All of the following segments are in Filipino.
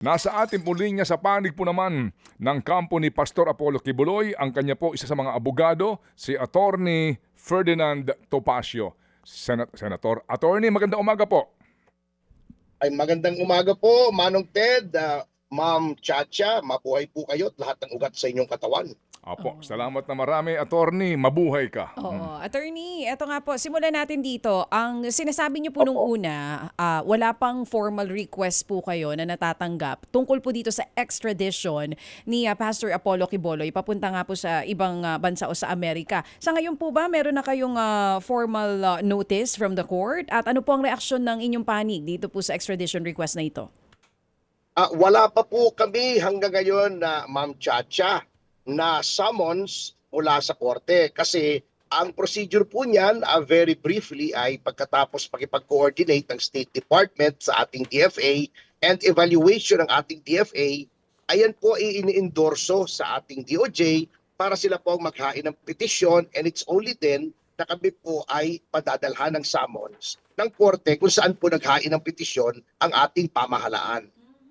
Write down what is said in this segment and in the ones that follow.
Nasa ating po linya sa panig po naman ng kampo ni Pastor Apollo Kibuloy, ang kanya po isa sa mga abogado, si Attorney Ferdinand Topacio. Senator, Attorney, magandang umaga po. Ay magandang umaga po, Manong Ted, Ma'am Chacha, mabuhay po kayo at lahat ng ugat sa inyong katawan. Apo, salamat na marami, Attorney, mabuhay ka. Oo. Attorney, eto nga po, simulan natin dito. Ang sinasabi niyo po nung una, wala pang formal request po kayo na natatanggap tungkol po dito sa extradition ni Pastor Apollo Kibuloy papunta nga po sa ibang bansa o sa Amerika. Sa ngayon po ba, meron na kayong formal notice from the court? At ano po ang reaksyon ng inyong panig dito po sa extradition request na ito? Wala pa po kami hanggang ngayon na Ma'am Chacha na summons mula sa korte kasi ang procedure po niyan, very briefly, ay pagkatapos pakipag-coordinate ng State Department sa ating DFA and evaluation ng ating DFA, ayan po ini-endorso sa ating DOJ para sila po ang maghain ng petisyon, and it's only then na kami po ay padadalhan ng summons ng korte kung saan po naghain ng petisyon ang ating pamahalaan.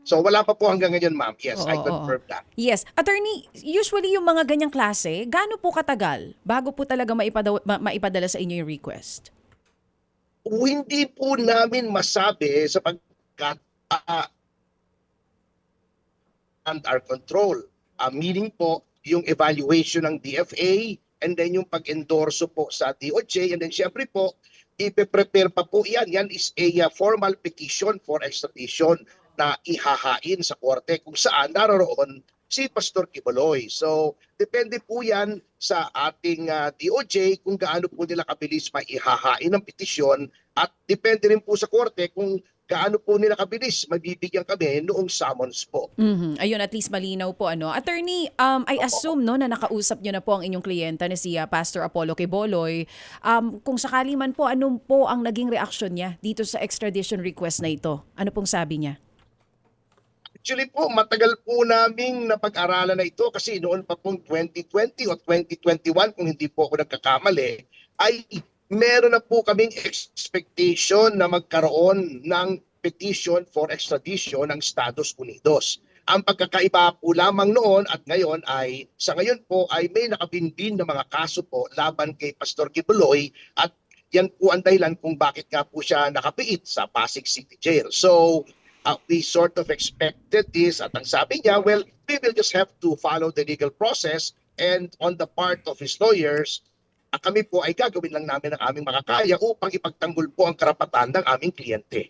So wala pa po hanggang ngayon, ma'am. Yes, I confirm that. Yes. Attorney, usually yung mga ganyang klase, gaano po katagal bago po talaga maipadala sa inyo yung request? Hindi po namin masabi sapagkat under control. Meaning po, yung evaluation ng DFA and then yung pag-endorso po sa DOJ, and then syempre po, ipe-prepare pa po yan. Yan is a formal petition for extradition na ihahain sa korte kung saan naroroon si Pastor Kibuloy. So, depende po yan sa ating DOJ kung gaano po nila kabilis maihahain ng petisyon, at depende rin po sa korte kung gaano po nila kabilis mabibigyan kami noong summons po. Ayun, at least malinaw po. Attorney, I assume no, na nakausap nyo na po ang inyong kliyenta na si Pastor Apollo Kibuloy. Kung sakali man po, ano po ang naging reaksyon niya dito sa extradition request na ito? Ano pong sabi niya? Actually po, matagal po naming napag-aralan na ito kasi noon pa pong 2020 o 2021, kung hindi po ako nagkakamali, ay meron na po kaming expectation na magkaroon ng petition for extradition ng Estados Unidos. Ang pagkakaiba po lamang noon at ngayon ay, sa ngayon po ay may nakabinbin na mga kaso po laban kay Pastor Kibuloy, at yan po ang dahilan kung bakit nga po siya nakapiit sa Pasig City Jail. So, we sort of expected this, at ang sabi niya, well, we will just have to follow the legal process, and on the part of his lawyers, kami po ay gagawin lang namin ang aming makakaya upang ipagtanggol po ang karapatan ng aming kliyente.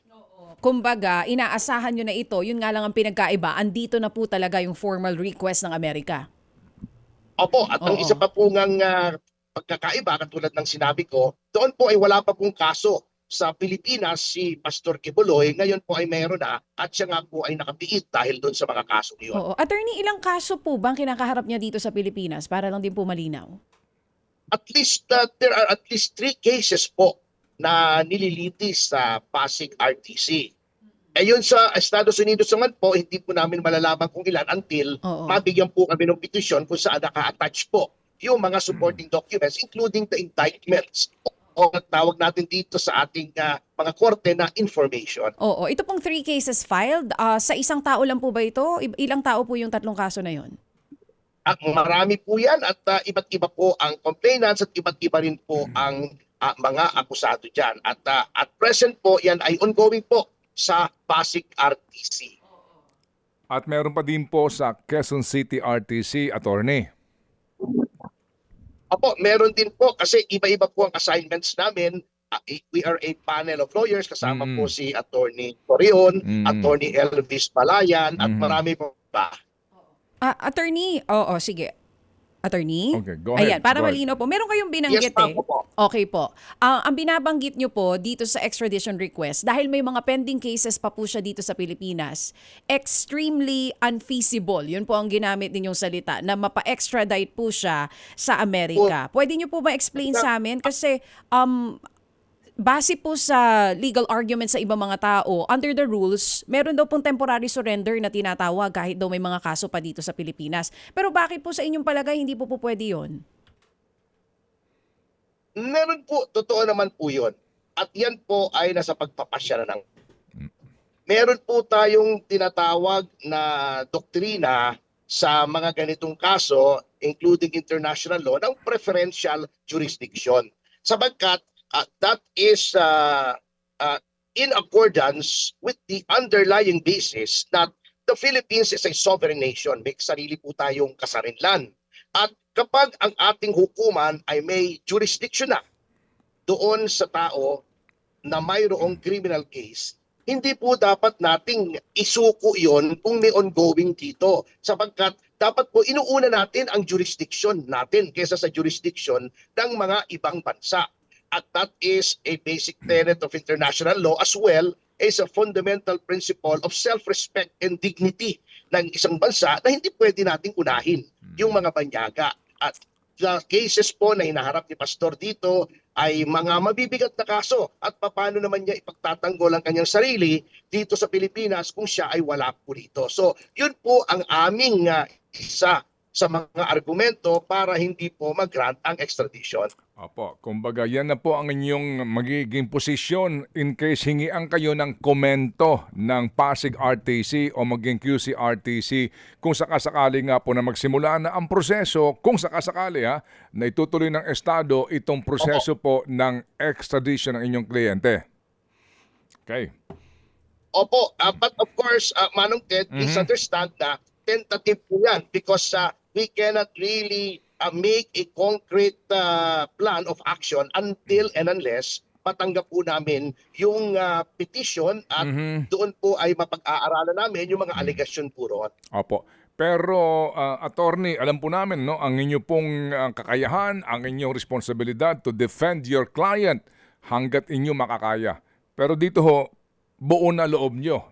Kumbaga, inaasahan nyo na ito, yun nga lang ang pinagkaiba, andito na po talaga yung formal request ng Amerika. Opo, at ang isa pa po ngang pagkakaiba, katulad ng sinabi ko, doon po ay wala pa pong kaso sa Pilipinas si Pastor Kibuloy. Ngayon po ay meron na, at siya nga po ay nakapiit dahil doon sa mga kaso niyon. Oo. Attorney, ilang kaso po bang kinakaharap niya dito sa Pilipinas para lang din po malinaw? At least there are at least 3 cases po na nililitis sa Pasig RTC. Ayun sa Estados Unidos naman po, hindi po namin malalaman kung ilan until mabigyan po kami ng petisyon kung saan naka-attach po yung mga supporting documents, including the indictments, o tawag natin dito sa ating mga korte na information. Oo. Ito pong 3 cases filed, sa isang tao lang po ba ito? Ilang tao po yung 3 kaso na yon? Marami po yan, at iba't iba po ang complainants at iba't iba rin po ang mga akusado dyan. At at present po, yan ay ongoing po sa Pasig RTC. At meron pa din po sa Quezon City RTC, Attorney. Opo, meron din po kasi iba-iba po ang assignments namin. We are a panel of lawyers, kasama po si Attorney Corion, Attorney Elvis Palayan, at marami po pa. Attorney, sige. Attorney? Okay, go ahead. Ayan, para Go ahead. malinaw po. Meron kayong binanggit Yes, ma'am, po. Okay po. Ang binabanggit nyo po dito sa extradition request, dahil may mga pending cases pa po siya dito sa Pilipinas, extremely unfeasible. Yun po ang ginamit ninyong salita, na mapa-extradite po siya sa Amerika. Pwede nyo po ba explain sa amin? Kasi base po sa legal argument sa ibang mga tao, under the rules, meron daw pong temporary surrender na tinatawag kahit daw may mga kaso pa dito sa Pilipinas. Pero bakit po sa inyong palagay hindi po pwede yun? Meron po, totoo naman po yun. At yan po ay nasa pagpapasya na ng meron po tayong tinatawag na doktrina sa mga ganitong kaso, including international law, ng preferential jurisdiction. Sabagkat that is in accordance with the underlying basis that the Philippines is a sovereign nation. May sarili po tayong kasarinlan. At kapag ang ating hukuman ay may jurisdiction na doon sa tao na mayroong criminal case, hindi po dapat nating isuko yon kung may ongoing dito. Sapagkat dapat po inuuna natin ang jurisdiction natin kaysa sa jurisdiction ng mga ibang bansa. At that is a basic tenet of international law as well as a fundamental principle of self-respect and dignity ng isang bansa na hindi pwede nating unahin yung mga banyaga. At the cases po na hinaharap ni Pastor dito ay mga mabibigat na kaso at paano naman niya ipagtatanggol ang kanyang sarili dito sa Pilipinas kung siya ay wala po dito. So yun po ang aming isa sa mga argumento para hindi po mag-grant ang extradition. Opo, kumbaga yan na po ang inyong magiging posisyon in case hingian kayo ng komento ng Pasig RTC o maging QC-RTC kung sakasakali nga po na magsimula na ang proseso, kung sakasakali na itutuloy ng Estado itong proseso po ng extradition ng inyong kliyente. Okay. Opo, but of course, Manong Ted, please understand na tentative po yan because we cannot really make a concrete plan of action until and unless matanggap po namin yung petition at doon po ay mapag-aaralan namin yung mga allegation po roon. Opo. Pero attorney, alam po namin no, ang inyo pong kakayahan, ang inyong responsibilidad to defend your client hanggat inyo makakaya. Pero dito ho, buo na loob nyo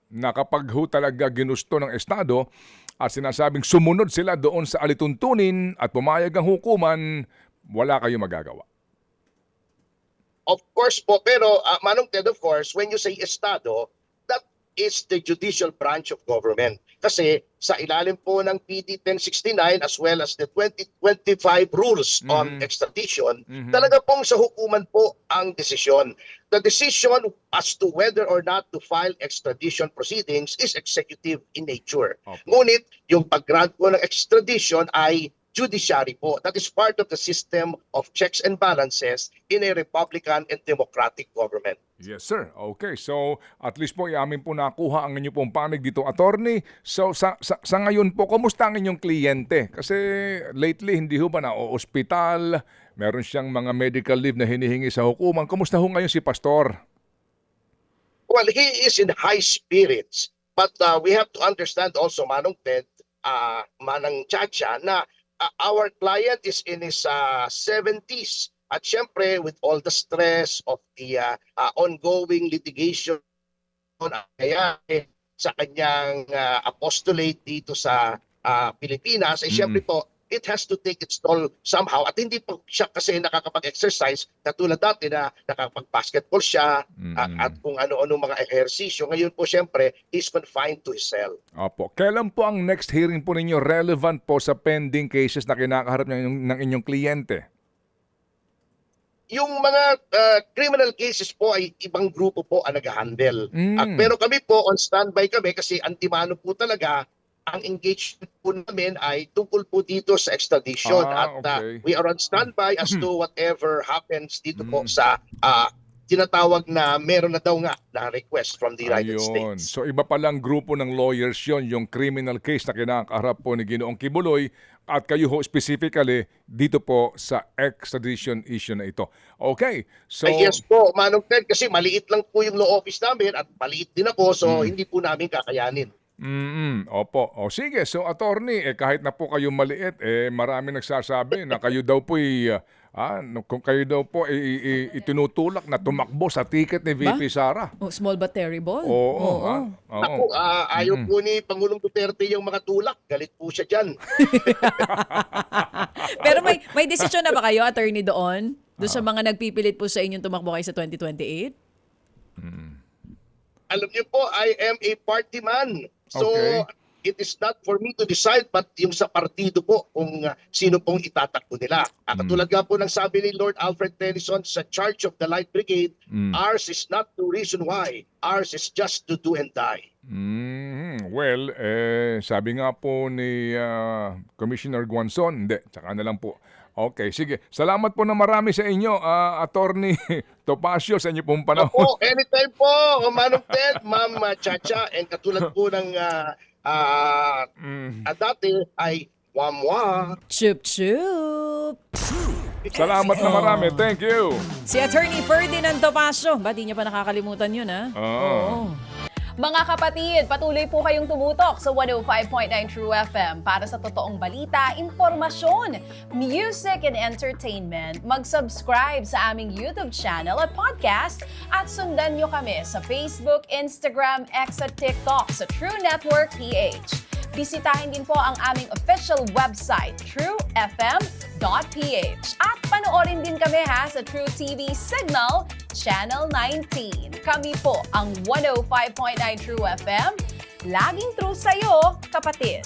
na kapag ho talaga ginusto ng Estado at sinasabing sumunod sila doon sa alituntunin at pumayag ang hukuman, wala kayo magagawa. Of course po, pero Manong Ted, of course, when you say Estado, that is the judicial branch of government. Kasi sa ilalim po ng PD 1069 as well as the 2025 rules on extradition, talaga pong sa hukuman po ang desisyon. The decision as to whether or not to file extradition proceedings is executive in nature. Okay. Ngunit yung pag-grant po ng extradition ay judiciary po. That is part of the system of checks and balances in a republican and democratic government. Yes, sir. Okay. So, at least po, amin po nakuha ang inyo pong panig dito, attorney. So, sa ngayon po, kumusta ang inyong kliyente? Kasi lately, hindi ho ba na ospital? Meron siyang mga medical leave na hinihingi sa hukuman. Kumusta ho ngayon si Pastor? Well, he is in high spirits. But we have to understand also, Manong Ted, Manang Chacha, na our client is in his 70s. At syempre, with all the stress of the ongoing litigation kaya sa kanyang apostolate dito sa Pilipinas, ay syempre po, it has to take its toll somehow. At hindi po siya kasi nakakapag-exercise katulad dati na nakakapag-basketball siya at kung ano-ano mga ehersisyo. Ngayon po syempre, he's confined to his cell. Opo. Kailan po ang next hearing po ninyo relevant po sa pending cases na kinakaharap ng inyong kliyente? Yung mga criminal cases po ay ibang grupo po ang nag-handle. Pero kami po, on standby kami kasi antimano po talaga ang engagement po namin ay tungkol po dito sa extradition. Okay. We are on standby as to whatever happens dito po sa tinatawag na meron na daw nga na request from the United States. So iba palang grupo ng lawyers yon, yung criminal case na kinakaharap po ni Ginoong Kibuloy at kayo ho specifically dito po sa extradition issue na ito. Okay. So Yes po, Manong Ted, kasi maliit lang po yung law office namin at maliit din ako so hindi po namin kakayanin. Opo. O sige, so attorney, kahit na po kayo maliit, marami nagsasabi na kayo daw po kung kayo daw po itinutulak na tumakbo sa ticket ni VP Sara. Oh, small but terrible. Oo. Ako, ayaw po ni Pangulong Duterte yung mga tulak. Galit po siya dyan. Pero may desisyon na ba kayo, attorney, doon sa mga nagpipilit po sa inyong tumakbo kayo sa 2028? Alam niyo po, I am a party man. So, Okay. it is not for me to decide but yung sa partido po kung sino pong itatakbo nila. Katulad nga po ng sabi ni Lord Alfred Tennyson sa Charge of the Light Brigade, ours is not to reason why, ours is just to do and die. Well, sabi nga po ni Commissioner Guanzon, hindi, tsaka na lang po. Okay, sige. Salamat po na marami sa inyo, Attorney Topacio, sa inyo pong panahon. Opo, anytime po, Manong Ted, Ma'am Chacha, and katulad po ng dati ay wamwa. Chup chup! Salamat na marami. Thank you. Si Attorney Ferdinand Topacio. Ba, di niya pa nakakalimutan yun, ha? Oo. Mga kapatid, patuloy po kayong tumutok sa 105.9 True FM para sa totoong balita, impormasyon, music, and entertainment. Mag-subscribe sa aming YouTube channel at podcast at sundan nyo kami sa Facebook, Instagram, X at TikTok sa True Network PH. Bisitahin din po ang aming official website, truefm.ph. At panoorin din kami sa True TV Signal, Channel 19. Kami po ang 105.9 True FM. Laging true sa'yo, kapatid.